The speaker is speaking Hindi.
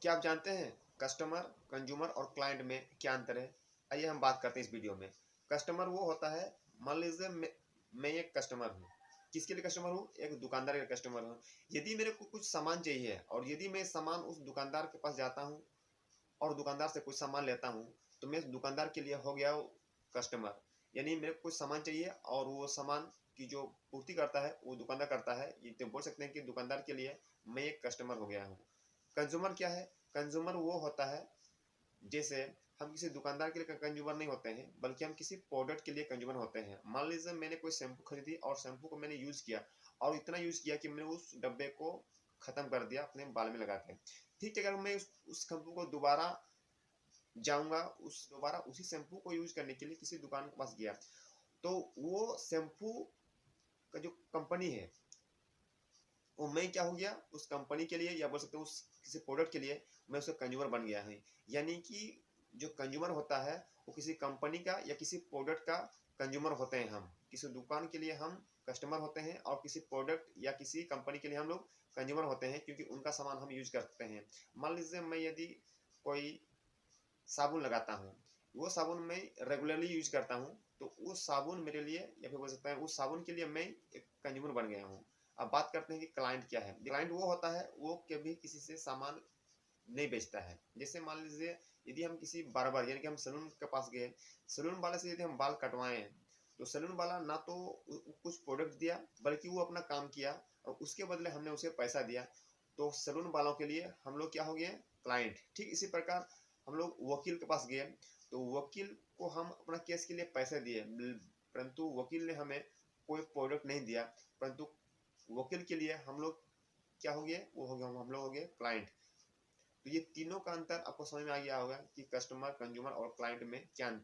क्या आप जानते हैं कस्टमर, कंज्यूमर और क्लाइंट में क्या अंतर है? आइए हम बात करते हैं इस वीडियो में। कस्टमर वो होता है, मान लीजिए मैं एक कस्टमर हूँ। किसके लिए कस्टमर हूँ? एक दुकानदार का कस्टमर हूँ। यदि मेरे को कुछ सामान चाहिए और यदि मैं सामान उस दुकानदार के पास जाता हूँ और दुकानदार से कुछ सामान लेता हूँ, तो मैं उस दुकानदार के लिए हो गया कस्टमर। यानी मेरे को कुछ सामान चाहिए और वो सामान की जो पूर्ति करता है वो दुकानदार करता है। ये तो बोल सकते हैं कि दुकानदार के लिए मैं एक कस्टमर हो गया हूँ। कंज्यूमर क्या है? कंज्यूमर वो होता है, जैसे हम किसी दुकानदार के लिए कंज्यूमर नहीं होते हैं, बल्कि हम किसी प्रोडक्ट के लिए कंज्यूमर होते हैं। मान लीजिए मैंने कोई शैम्पू खरीदी और शैम्पू को मैंने यूज़ किया और इतना यूज़ किया कि मैंने उस डब्बे को ख़त्म कर दिया अपने बाल में लगा के। ठीक है, अगर मैं उस शैम्पू को दोबारा जाऊँगा, दोबारा उसी शैम्पू को यूज़ करने के लिए किसी दुकान के पास गया, तो वो शैम्पू का जो कंपनी है, वो मैं क्या हो गया उस कंपनी के लिए, या बोल सकते हो उस किसी प्रोडक्ट के लिए मैं उसका कंज्यूमर बन गया है। यानी कि जो कंज्यूमर होता है वो किसी कंपनी का या किसी प्रोडक्ट का कंज्यूमर होते हैं हम। किसी दुकान के लिए हम कस्टमर होते हैं और किसी प्रोडक्ट या किसी कंपनी के लिए हम लोग कंज्यूमर होते हैं, क्योंकि उनका सामान हम यूज करते हैं। मान लीजिए मैं यदि कोई साबुन लगाता हूँ, वो साबुन मैं रेगुलरली यूज करता हूँ, तो वो साबुन मेरे लिए, या फिर बोल सकते हैं उस साबुन के लिए मैं एक कंज्यूमर बन गया हूँ। अब बात करते हैं कि क्लाइंट क्या है। क्लाइंट वो होता है वो कभी किसी से सामान नहीं बेचता है। जैसे मान लीजिए यदि हम किसी बार्बर यानी कि हम सैलून के पास गए, सैलून वाले से यदि हम बाल कटवाए हैं, तो सैलून वाला ना तो कुछ प्रोडक्ट दिया, बल्कि वो अपना काम किया और उसके बदले हमने उसे पैसा दिया। तो सैलून वालों के लिए हम लोग क्या हो गए? क्लाइंट। ठीक इसी प्रकार हम लोग वकील के पास गए, तो वकील को हम अपना केस के लिए पैसे दिए, परंतु वकील ने हमें कोई प्रोडक्ट नहीं दिया, परंतु वकील के लिए हम लोग क्या हो गए? वो हो गया, हम लोग हो गए क्लाइंट। तो ये तीनों का अंतर आपको समझ में आ गया होगा कि कस्टमर, कंज्यूमर और क्लाइंट में क्या अंतर